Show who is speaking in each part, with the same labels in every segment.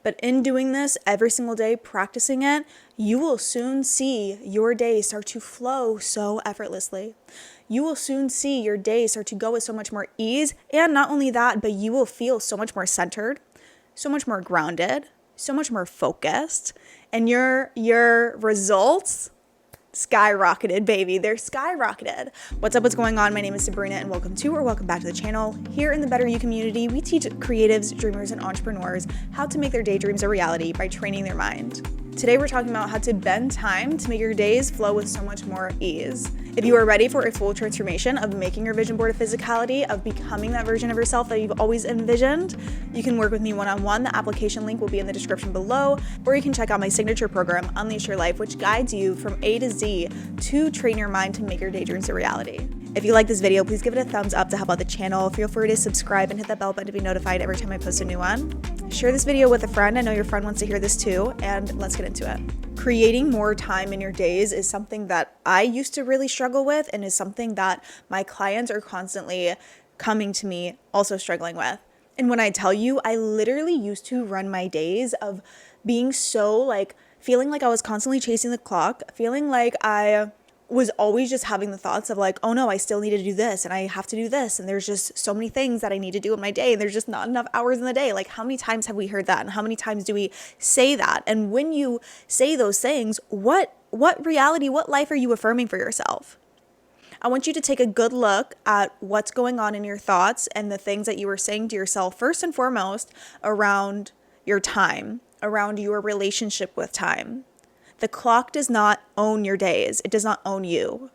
Speaker 1: But in doing this every single day, practicing it, you will soon see your day start to flow so effortlessly. You will soon see your day start to go with so much more ease. And not only that, but you will feel so much more centered, so much more grounded, so much more focused. And your results skyrocketed, baby. They're skyrocketed. What's up? What's going on? My name is Sabrina and welcome back to the channel. Here in the Better You community, we teach creatives, dreamers, and entrepreneurs how to make their daydreams a reality by training their mind. Today, we're talking about how to bend time to make your days flow with so much more ease. If you are ready for a full transformation of making your vision board a physicality, of becoming that version of yourself that you've always envisioned, you can work with me one-on-one. The application link will be in the description below, or you can check out my signature program, Unleash Your Life, which guides you from A to Z to train your mind to make your daydreams a reality. If you like this video, please give it a thumbs up to help out the channel. Feel free to subscribe and hit that bell button to be notified every time I post a new one. Share this video with a friend. I know your friend wants to hear this too, and let's get into it. Creating more time in your days is something that I used to really struggle with, and is something that my clients are constantly coming to me also struggling with. And when I tell you, I literally used to run my days of being so feeling like I was constantly chasing the clock, feeling like I was always just having the thoughts of oh no, I still need to do this and I have to do this. And there's just so many things that I need to do in my day. And there's just not enough hours in the day. How many times have we heard that? And how many times do we say that? And when you say those things, what reality, what life are you affirming for yourself? I want you to take a good look at what's going on in your thoughts and the things that you were saying to yourself, first and foremost, around your time, around your relationship with time. The clock does not own your days. It does not own you.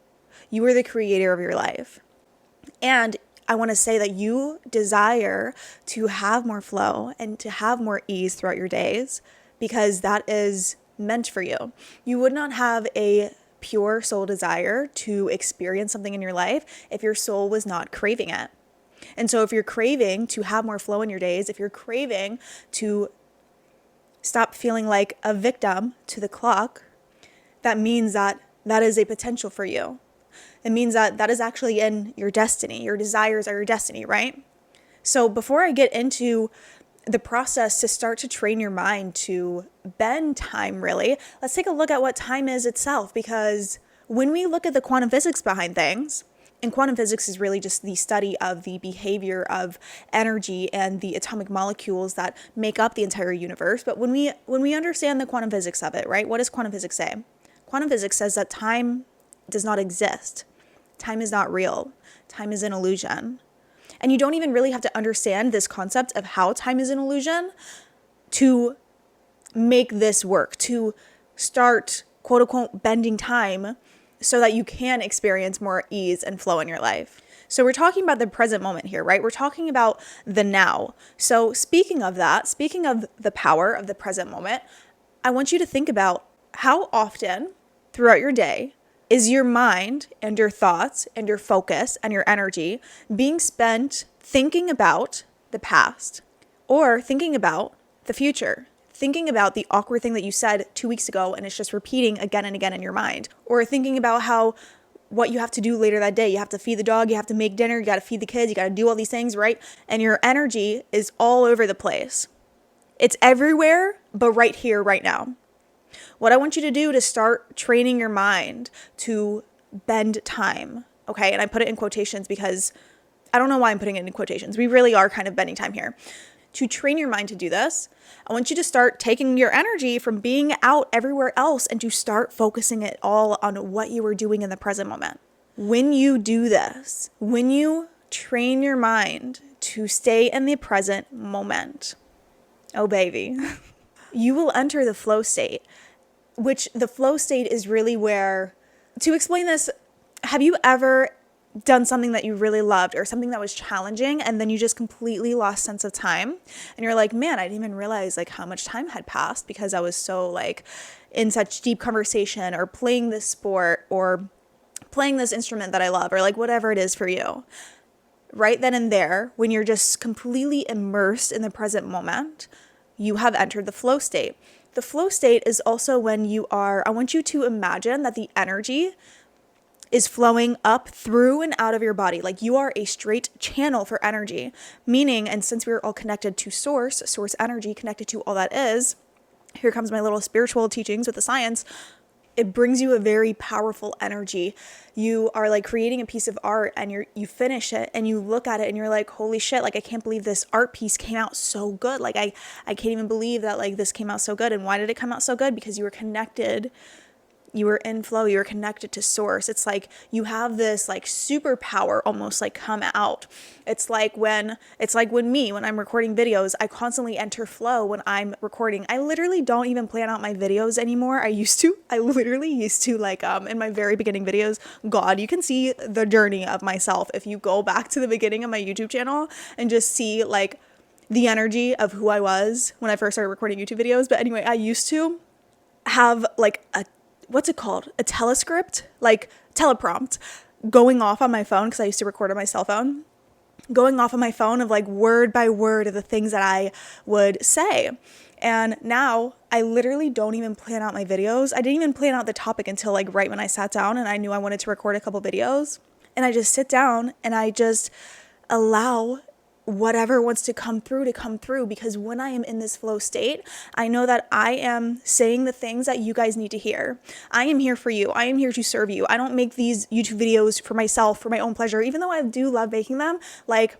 Speaker 1: You are the creator of your life. And I want to say that you desire to have more flow and to have more ease throughout your days because that is meant for you. You would not have a pure soul desire to experience something in your life if your soul was not craving it. And so if you're craving to have more flow in your days, if you're craving to stop feeling like a victim to the clock, that means that is a potential for you. It means that is actually in your destiny. Your desires are your destiny, right? So before I get into the process to start to train your mind to bend time, really, let's take a look at what time is itself. Because when we look at the quantum physics behind things, and quantum physics is really just the study of the behavior of energy and the atomic molecules that make up the entire universe. But when we understand the quantum physics of it, right? What does quantum physics say? Quantum physics says that time does not exist. Time is not real. Time is an illusion. And you don't even really have to understand this concept of how time is an illusion to make this work, to start, quote unquote, bending time so that you can experience more ease and flow in your life. So we're talking about the present moment here, right? We're talking about the now. So speaking of that, speaking of the power of the present moment, I want you to think about how often throughout your day is your mind and your thoughts and your focus and your energy being spent thinking about the past or thinking about the future? Thinking about the awkward thing that you said 2 weeks ago and it's just repeating again and again in your mind. Or thinking about what you have to do later that day. You have to feed the dog, you have to make dinner, you got to feed the kids, you got to do all these things, right? And your energy is all over the place. It's everywhere, but right here, right now. What I want you to do to start training your mind to bend time, okay? And I put it in quotations because I don't know why I'm putting it in quotations. We really are kind of bending time here. To train your mind to do this, I want you to start taking your energy from being out everywhere else and to start focusing it all on what you are doing in the present moment. When you do this, when you train your mind to stay in the present moment, oh baby, you will enter the flow state, which the flow state is really where, to explain this, have you ever done something that you really loved or something that was challenging and then you just completely lost sense of time and you're like, man, I didn't even realize how much time had passed because I was so in such deep conversation or playing this sport or playing this instrument that I love or whatever it is for you. Right then and there, when you're just completely immersed in the present moment, you have entered the flow state. The flow state is also when I want you to imagine that the energy is flowing up through and out of your body. Like you are a straight channel for energy, meaning, and since we're all connected to source energy, connected to all that is, here comes my little spiritual teachings with the science. It brings you a very powerful energy. You are like creating a piece of art and you finish it and you look at it and you're like, holy shit, like I can't believe this art piece came out so good. Like I can't even believe that like this came out so good. And why did it come out so good? Because you were connected. You were in flow, you were connected to source. It's like you have this like superpower almost like come out. It's like when I'm recording videos, I constantly enter flow when I'm recording. I literally don't even plan out my videos anymore. I literally used to like in my very beginning videos. God, you can see the journey of myself if you go back to the beginning of my YouTube channel and just see like the energy of who I was when I first started recording YouTube videos. But anyway, I used to have like what's it called? A telescript, like teleprompt going off on my phone, because I used to record on my cell phone, going off on my phone of like word by word of the things that I would say. And now I literally don't even plan out my videos. I didn't even plan out the topic until like right when I sat down and I knew I wanted to record a couple videos. And I just sit down and I just allow whatever wants to come through, because when I am in this flow state, I know that I am saying the things that you guys need to hear. I am here for you. I am here to serve you. I don't make these YouTube videos for myself, for my own pleasure, even though I do love making them. Like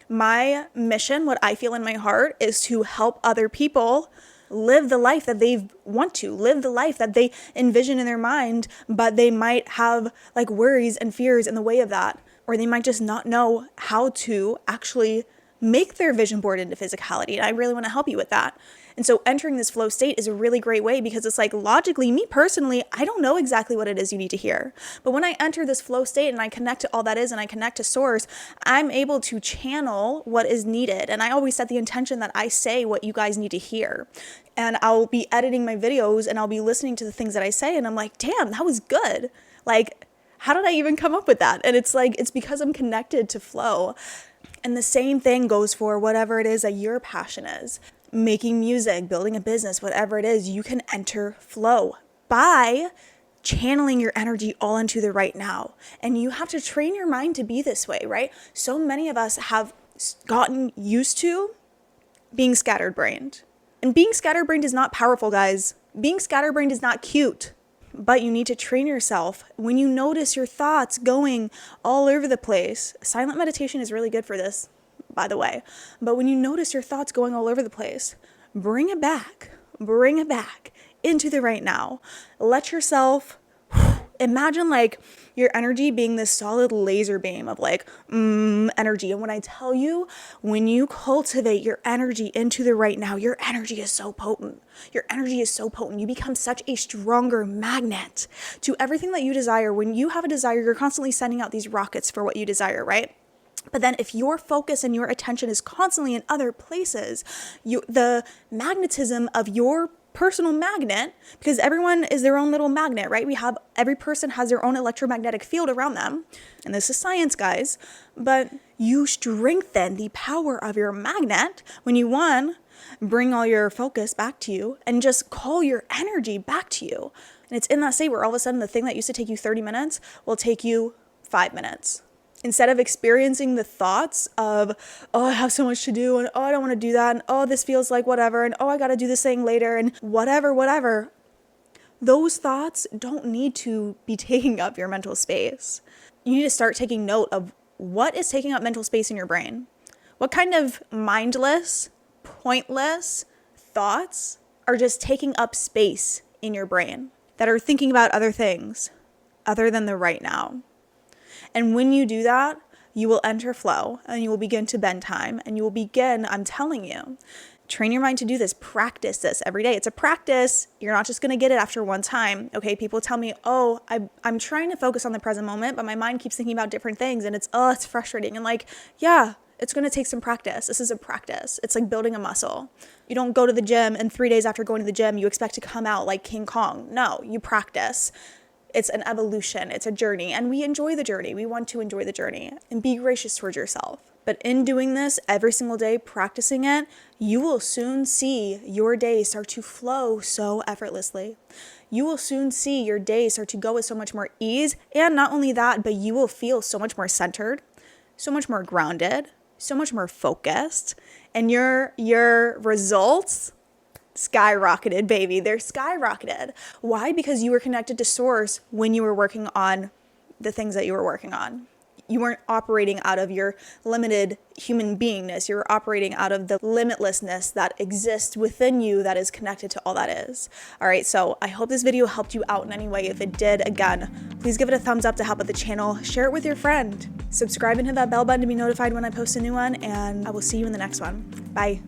Speaker 1: my mission, what I feel in my heart is to help other people live the life that they want to, live the life that they envision in their mind, but they might have like worries and fears in the way of that, or they might just not know how to actually make their vision board into physicality. And I really want to help you with that. And so entering this flow state is a really great way, because it's like logically, me personally, I don't know exactly what it is you need to hear. But when I enter this flow state and I connect to all that is and I connect to source, I'm able to channel what is needed. And I always set the intention that I say what you guys need to hear. And I'll be editing my videos and I'll be listening to the things that I say. And I'm like, damn, that was good. Like, how did I even come up with that? And it's like, it's because I'm connected to flow. And the same thing goes for whatever it is that your passion is. Making music, building a business, whatever it is, you can enter flow by channeling your energy all into the right now. And you have to train your mind to be this way, right? So many of us have gotten used to being scatterbrained. And being scatterbrained is not powerful, guys. Being scatterbrained is not cute. But you need to train yourself. When you notice your thoughts going all over the place, silent meditation is really good for this, by the way. But when you notice your thoughts going all over the place, bring it back into the right now. Let yourself imagine like your energy being this solid laser beam of like energy. And when I tell you, when you cultivate your energy into the right now, your energy is so potent. Your energy is so potent. You become such a stronger magnet to everything that you desire. When you have a desire, you're constantly sending out these rockets for what you desire, right? But then if your focus and your attention is constantly in other places, the magnetism of your personal magnet, because everyone is their own little magnet, right? Every person has their own electromagnetic field around them. And this is science, guys. But you strengthen the power of your magnet when you, one, bring all your focus back to you and just call your energy back to you. And it's in that state where all of a sudden the thing that used to take you 30 minutes will take you 5 minutes. Instead of experiencing the thoughts of, oh, I have so much to do, and oh, I don't want to do that, and oh, this feels like whatever, and oh, I got to do this thing later, and whatever. Those thoughts don't need to be taking up your mental space. You need to start taking note of what is taking up mental space in your brain. What kind of mindless, pointless thoughts are just taking up space in your brain that are thinking about other things other than the right now. And when you do that, you will enter flow and you will begin to bend time and you will begin, I'm telling you, train your mind to do this. Practice this every day. It's a practice. You're not just going to get it after one time. Okay. People tell me, oh, I'm trying to focus on the present moment, but my mind keeps thinking about different things and it's frustrating. And like, yeah, it's going to take some practice. This is a practice. It's like building a muscle. You don't go to the gym and 3 days after going to the gym, you expect to come out like King Kong. No, you practice. It's an evolution. It's a journey. And we enjoy the journey. We want to enjoy the journey and be gracious towards yourself. But in doing this every single day, practicing it, you will soon see your day start to flow so effortlessly. You will soon see your day start to go with so much more ease. And not only that, but you will feel so much more centered, so much more grounded, so much more focused. And your results skyrocketed, baby. They're skyrocketed. Why? Because you were connected to source when you were working on the things that you were working on. You weren't operating out of your limited human beingness. You're operating out of the limitlessness that exists within you that is connected to all that is. All right, so I hope this video helped you out in any way. If it did, again, please give it a thumbs up to help out the channel. Share it with your friend. Subscribe and hit that bell button to be notified when I post a new one, and I will see you in the next one. Bye.